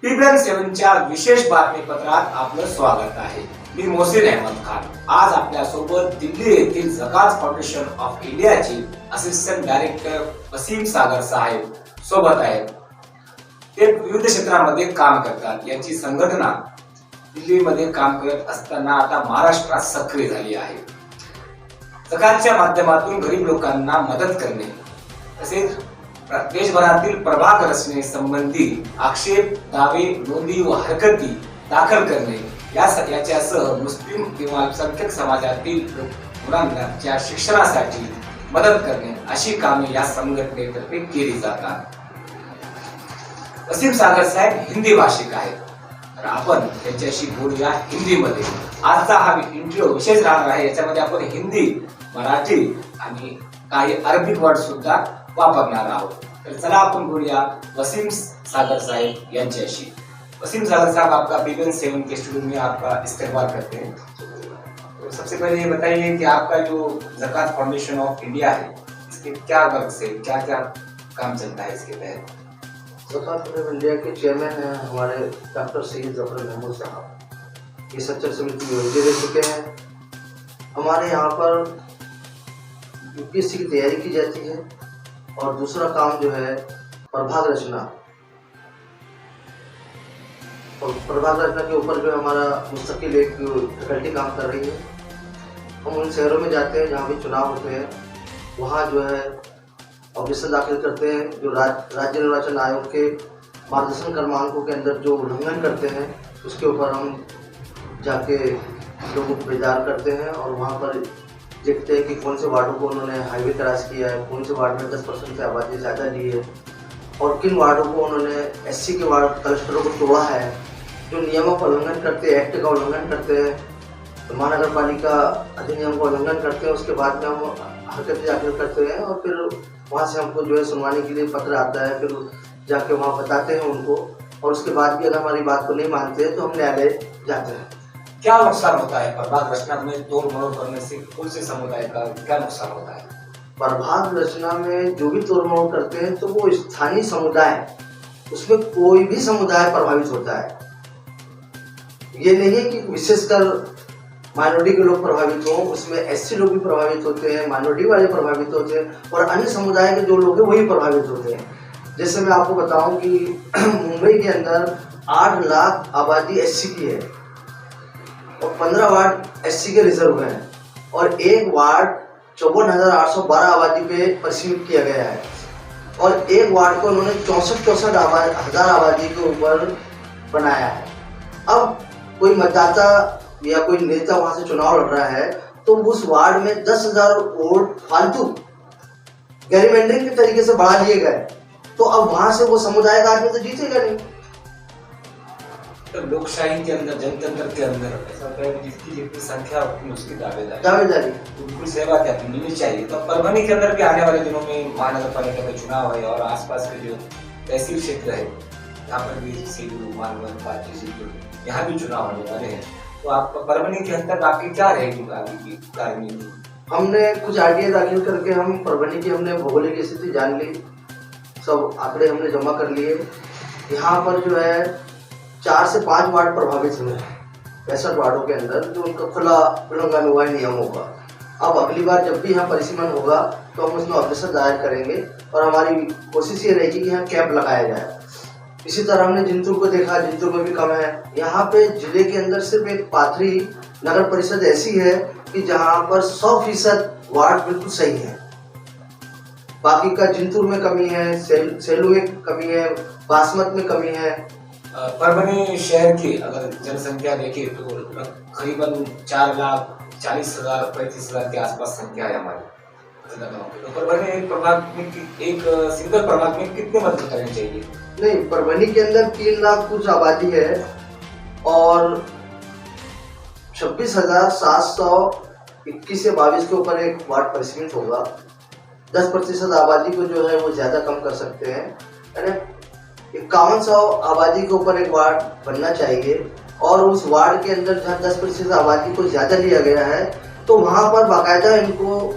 TVN7च्या विशेष बातमीपत्रात आपलं स्वागत आहे. मी मोहसिन अहमद खान. आज आपल्या सोबत दिल्ली येथील जकात फाउंडेशन ऑफ इंडियाचे असिस्टंट डायरेक्टर वसीम सागर साहेब सोबत आहेत. ते विविध क्षेत्रामध्ये काम करतात. यांची संघटना दिल्लीमध्ये काम करत असताना आता महाराष्ट्रात सक्रिय झाली आहे. जकातच्या माध्यमातून गरीब लोकांना मदत करणे तसेच देशभरातील प्रभाग रचने संबंधी आक्षेप, दावे, नोंदी व हरकती दाखल करणे याच्यासह मुस्लिम किंवा अल्पसंख्याक समाजातील मुलांच्या शिक्षणासाठी मदत करणे अशी कामे या संघटनेतर्फे केली जातात. वसीम सागर साहेब हिंदी भाषिक आहेत, तर आपण त्यांच्याशी बोलूया हिंदीमध्ये. आजचा हा इंटरव्ह्यू विशेष राहणार आहे. याच्यामध्ये आपण हिंदी, मराठी आणि काही अरबिक वर्ड सुद्धा वापरणार आहोत. तर चला आपण बोलूया वसीम सागर साहेब यांच्याशी. वसीम सागर साहब, आपका TVN7 के स्टूडियो में आपका इस्तेमाल करते हैं. तो सबसे पहले ये बताइए कि आपका जो जकात फाउंडेशन ऑफ इंडिया है, इसके क्या वर्क से क्या क्या काम चलता है इसके तहत? जकात फाउंडेशन इंडिया के चेयरमैन हैं हमारे डॉक्टर सैयद जफर महमूद साहब. ये संचालक समिति में उलझे रह चुके हैं. हमारे यहाँ पर UPSC की तैयारी की जाती है और दूसरा काम जो है प्रभाग रचना. और प्रभाग रचना के ऊपर जो हमारा मुस्तकिल एक फैकल्टी काम कर रही है. हम उन शहरों में जाते हैं जहाँ भी चुनाव होते हैं, वहाँ जो है ऑब्जेक्शन दाखिल करते हैं. जो राज्य निर्वाचन आयोग के मार्गदर्शन क्रमांकों के अंदर जो उल्लंघन करते हैं उसके ऊपर हम जाके लोगों को बेदार करते हैं और वहाँ पर देखते हैं कि कौन से वार्डों को उन्होंने हाईवे क्रॉस किया है, कौन से वार्ड में 10% से आबादी ज़्यादा ली है और किन वार्डों को उन्होंने SC के वार्ड क्लस्टरों को तोड़ा है, जो नियमों का उल्लंघन करते हैं, एक्ट का उल्लंघन करते हैं, तो महानगर पालिका अधिनियम का उल्लंघन करते हैं. उसके बाद में हम हरकतें दाखिल करते हैं और फिर वहाँ से हमको जो है सुनवाने के लिए पत्र आता है. फिर जाके वहाँ बताते हैं उनको और उसके बाद भी अगर हमारी बात को नहीं मानते हैं तो हम न्यायालय जाते हैं. क्या नुकसान होता है प्रभाग रचना में तोड़ मरोड़ करने से? कौन से समुदाय का क्या नुकसान होता है? प्रभाग रचना में जो भी तोड़ मरोड़ करते हैं तो वो स्थानीय समुदाय, उसमें कोई भी समुदाय प्रभावित होता है. ये नहीं है कि विशेषकर माइनॉरिटी के लोग प्रभावित हों, उसमें SC लोग भी प्रभावित होते हैं, माइनॉरिटी वाले प्रभावित होते हैं और अन्य समुदाय के जो लोग हैं वही प्रभावित होते हैं. जैसे मैं आपको बताऊं कि मुंबई के अंदर 8 लाख आबादी SC की है और 15 वार्ड SC के रिजर्व हैं और एक वार्ड 54,812 आबादी पे परिसीमित किया गया है और एक वार्ड को उन्होंने 64,000 आबादी के ऊपर बनाया है. अब कोई मतदाता या कोई नेता वहां से चुनाव लड़ रहा है तो उस वार्ड में 10,000 वोट फालतू गैरिमेंडरिंग के तरीके से बढ़ा लिए गए, तो अब वहां से वो समुदाय का आदमी तो जीतेगा नहीं. तो लोकशाही के अंदर, जनतंत्र के अंदर ऐसा होता है कि जिसकी जितनी संख्या उतनी उसकी दावेदारी. तो बिल्कुल सही बात है, मिलनी चाहिए. तो परभनी के अंदर भी आने वाले दिनों में महानगर पालिका का चुनाव है और आसपास के जो तहसील क्षेत्र है यहाँ पर भी सीधू, मानवत, पाटलिपुत्र, यहाँ भी चुनाव होने वाले हैं. तो आप परभनी के अंदर आपकी क्या रहेगी आगे की कार्यनीति? हमने कुछ आइडिया दाखिल करके हम परभनी की हमने भौगोलिक स्थिति जान ली, सब आंकड़े हमने जमा कर लिए. यहाँ पर जो है 4 से 5 वार्ड प्रभावित हुए हैं 65 वार्डों के अंदर, जो उनका खुला उल्लंघन हुआ है नियमों का. अब अगली बार जब भी यहाँ परिसीमन होगा तो हम उसमें ऑब्जेक्शन दायर करेंगे और हमारी कोशिश ये रहेगी कि यहाँ कैंप लगाया जाए. इसी तरह हमने जिंतूर को देखा, जिंतूर में भी कम है. यहाँ पे जिले के अंदर सिर्फ एक पाथरी नगर परिषद ऐसी है कि जहाँ पर 100% वार्ड बिल्कुल सही है. बाकी का जिंतूर में कमी है, सेलू में कमी है, बासमत में कमी है. परभनी शहर की अगर जनसंख्या देखें तो करीबन 4,40,000-35,000 के आसपास संख्या है हमारी. तो परभनी एक सिंगल प्रभाग में कितने मतदान करने चाहिए? नहीं, परभनी के अंदर 3 लाख कुछ आबादी है और 26,721 से 22 के ऊपर एक वार्ड परिसीमित होगा. 10% आबादी को जो है वो ज्यादा कम कर सकते हैं, यानी 5100 आबादी के ऊपर एक वार्ड बनना चाहिए. और उस वार्ड के अंदर जहाँ 10% आबादी को ज्यादा लिया गया है तो वहाँ पर बाकायदा इनको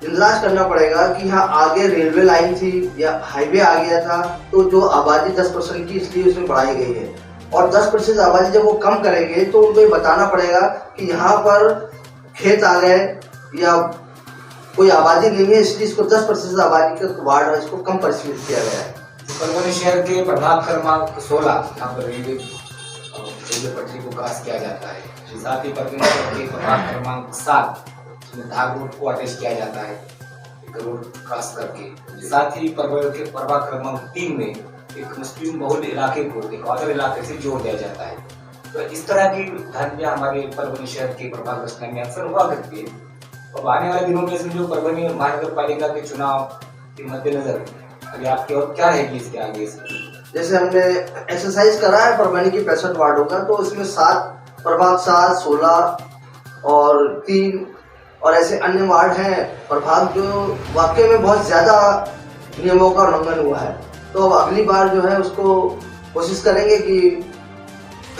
इंतजार करना पड़ेगा कि यहाँ आगे रेलवे लाइन थी या हाईवे आ गया था, तो जो आबादी 10% की इसलिए उसमें बढ़ाई गई है। और 10% आबादी जब वो कम करेंगे तो उनको ये बताना पड़ेगा कि यहाँ पर खेत आ गए या कोई आबादी नहीं है, इसलिए इसको 10% आबादी का वार्ड है, इसको कम परिसीमित किया गया है। परभणी शहर के प्रभाग क्रमांक 16 यहाँ पर रेलवे पटरी को क्रॉस किया जाता है। साथ ही परभणी शहर के प्रभाग क्रमांक 7 धाग रोड को अटैच किया जाता है एक रोड क्रॉस करके। साथ ही परभणी के प्रभाग क्रमांक 3 में एक मुस्लिम बहुल इलाके को एक और इलाके से जोड़ दिया जाता है। तो इस तरह की घटनाएं हमारे परभणी शहर के प्रभाग रचना में अक्सर हुआ करती है। अब आने वाले दिनों में समझो परभणी महानगर पालिका के चुनाव के मद्देनजर अभी आपकी और क्या रहेगी इसके आगे से? जैसे हमने एक्सरसाइज करा है परभणी की 65 वार्डों का, तो इसमें 7 प्रभाग 7, 16 और 3 और ऐसे अन्य वार्ड हैं प्रभाग जो वाकई में बहुत ज्यादा नियमों का उल्लंघन हुआ है। तो अब अगली बार जो है उसको कोशिश करेंगे कि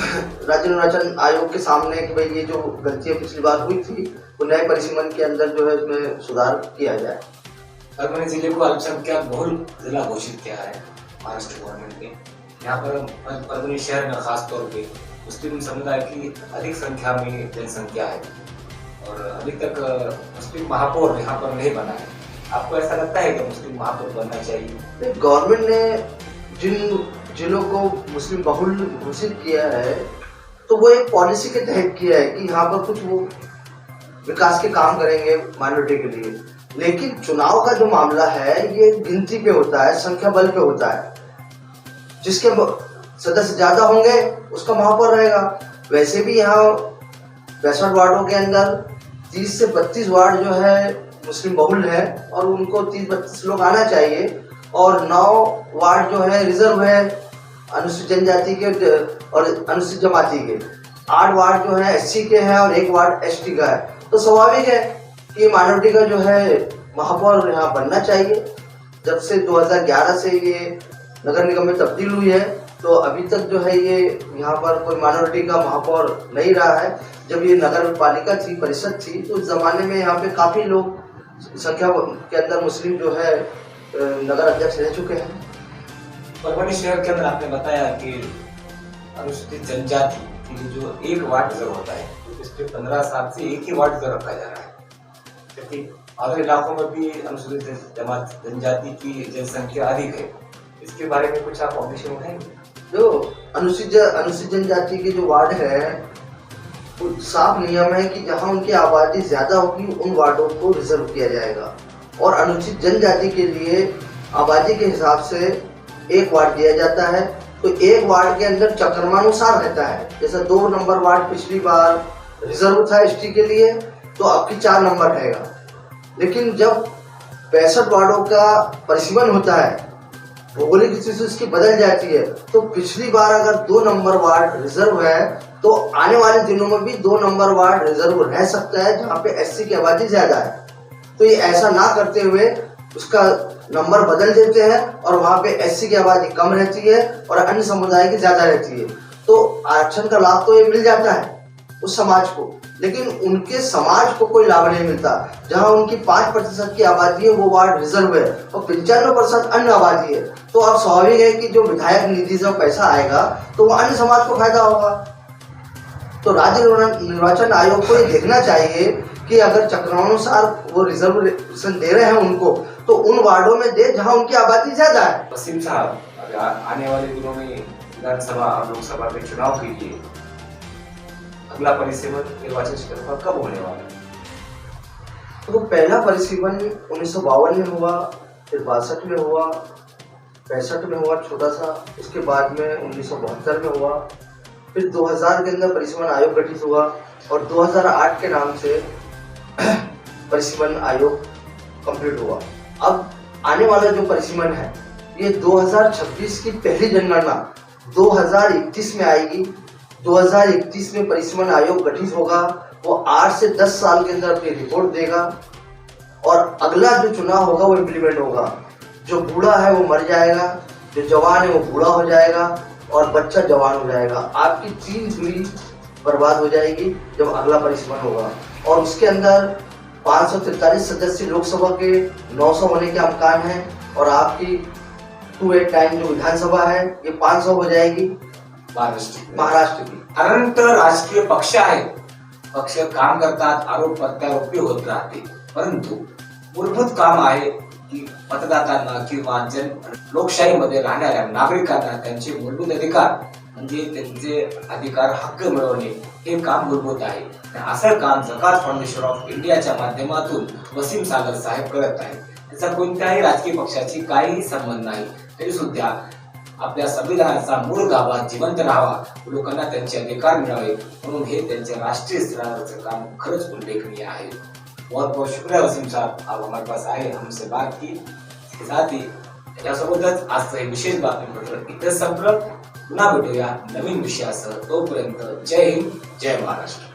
राज्य निर्वाचन आयोग के सामने कि भाई ये जो गलतियां पिछली बार हुई थी वो नए परिसीमन के अंदर जो है उसमें सुधार किया जाए। परभणी जिले को अल्पसंख्यक बहुल जिला घोषित किया है महाराष्ट्र गवर्नमेंट ने। यहाँ पर परभणी शहर में खास तौर पे मुस्लिम समुदाय की अधिक संख्या में जनसंख्या है और अभी तक मुस्लिम महापौर यहाँ पर नहीं बना है। आपको ऐसा लगता है कि मुस्लिम महापौर बनना चाहिए? गवर्नमेंट ने जिन जिलों को मुस्लिम बहुल घोषित किया है तो वो एक पॉलिसी के तहत किया है कि यहाँ पर कुछ वो विकास के काम करेंगे माइनॉरिटी के लिए। लेकिन चुनाव का जो मामला है ये गिनती पे होता है, संख्या बल पे होता है। जिसके सदस्य ज्यादा होंगे उसका महापौर रहेगा। वैसे भी यहाँ 62 वार्डों के अंदर 30 से 32 वार्ड जो है मुस्लिम बहुल है और उनको 30-32 लोग आना चाहिए और 9 वार्ड जो है रिजर्व है अनुसूचित जनजाति के और अनुसूचित जमाती के। 8 वार्ड जो है SC के हैं और 1 वार्ड ST का है। तो स्वाभाविक है कि माइनॉरिटी का जो है महापौर यहाँ बनना चाहिए। जब से 2011 से ये नगर निगम में तब्दील हुई है तो अभी तक जो है ये यहाँ पर कोई माइनॉरिटी का महापौर नहीं रहा है। जब ये नगर पालिका थी, परिषद थी, तो उस जमाने में यहाँ पे काफी लोग संख्या के अंदर मुस्लिम जो है नगर अध्यक्ष रह चुके हैं। परभणी शहर के अंदर आपने बताया कि अनुसूचित जनजाति के लिए जो 1 वार्ड रिजर्व होता है तो पिछले 15 साल से 1 ही वार्ड रिजर्व रखा जा रहा है, जबकि अदर इलाकों में भी अनुसूचित जनजाति की जनसंख्या अधिक है। इसके बारे में कुछ आप ऑब्जर्वेशन उठाएंगे? जो अनुसूचित जनजाति के जो वार्ड है वो साफ नियम है कि जहां उनकी आबादी ज्यादा होगी उन वार्डों को रिजर्व किया जाएगा और अनुसूचित जनजाति के लिए आबादी के हिसाब से 1 वार्ड दिया जाता है। तो 1 वार्ड के अंदर चक्रमानुसार रहता है। जैसा 2 नंबर वार्ड पिछली बार रिजर्व था ST के लिए तो अब की 4 नंबर रहेगा। लेकिन जब 65 वार्डों का परिसीमन होता है, भौगोलिक स्थिति इसकी बदल जाती है, तो पिछली बार अगर 2 नंबर वार्ड रिजर्व है तो आने वाले दिनों में भी 2 नंबर वार्ड रिजर्व रह सकता है जहाँ पे SC की आबादी ज्यादा है। तो ये ऐसा ना करते हुए उसका नंबर बदल देते हैं और वहाँ पे SC की आबादी कम रहती है और अन्य समुदाय की ज्यादा रहती है। तो आरक्षण का लाभ तो ये मिल जाता है उस समाज को, लेकिन उनके समाज को कोई लाभ नहीं मिलता। जहां उनकी 5% की आबादी है वो वार्ड रिजर्व है और 95% अन्य आबादी है। तो अब स्वाभाविक है कि जो विधायक निधि से पैसा आएगा तो वो अन्य समाज को फायदा होगा। तो राज्य निर्वाचन आयोग को ये देखना चाहिए कि अगर चक्रमानुसार वो रिजर्वेशन दे रहे हैं उनको तो उन वार्डों में दे जहां उनकी आबादी ज्यादा है। वसीम साहब, आने वाले दिनों में विधानसभा और लोकसभा के चुनाव के लिए अगला परिसीमन निर्वाचन क्षेत्र कब होने वाला है? तो पहला परिसीमन 1952 में हुआ, फिर 62 में हुआ, 65 में हुआ छोटा सा, उसके बाद में 1972 में हुआ, फिर 2000 के अंदर परिसीमन आयोग गठित हुआ और 2008 के नाम से परिसीमन आयोग कंप्लीट हुआ। अब आने वाला जो परिसीमन है ये 2026 की पहली जनगणना 2031 में आएगी। 2031 में परिसीमन आयोग गठित होगा, वो 8 से 10 साल के अंदर अपनी रिपोर्ट देगा और अगला जो चुनाव होगा वो इम्प्लीमेंट होगा। जो बूढ़ा है वो मर जाएगा, जो जवान है वो बूढ़ा हो जाएगा और बच्चा जवान हो जाएगा। आपकी 3 पीढ़ी बर्बाद हो जाएगी जब अगला परिसीमन होगा। और उसके अंदर 543 सदस्य लोकसभा के 900 होने के अमकान है और आपकी 289 जो विधानसभा है ये 500 हो जाएगी महाराष्ट्र की। अनंत राजकीय पक्ष आहेत, पक्ष काम करतात, आरोप प्रत्यारोपी होत राहते, परंतु मूलभूत काम आहे की मतदातांना किंवा लोकशाहीमध्ये राहणाऱ्या नागरिकांना त्यांचे मूलभूत अधिकार म्हणजे त्यांचे अधिकार हक्क मिळवणे हे काम मूलभूत आहे। असं काम जकात फाउंडेशन ऑफ इंडियाच्या माध्यमातून वसीम सागर साहेब करत आहेत। त्याचा कोणत्याही राजकीय पक्षाची काहीही संबंध नाही, तरी सुद्धा आपल्या संविधानाचा मूळ गाभा जिवंत राहावा, लोकांना त्यांचे अधिकार मिळावे म्हणून हे त्यांचे राष्ट्रीय स्तरावरचं काम खरंच उल्लेखनीय आहे। बहुत बहुत शुक्रिया वसीम साहब, आप हमारे पास आए, हमसे बात की। इसके साथ ही त्यासोबतच आजचं हे विशेष बातमीपत्र इथं संपलं। पुन्हा भेटूया नवीन विषयासह, तोपर्यंत जय हिंद, जय महाराष्ट्र।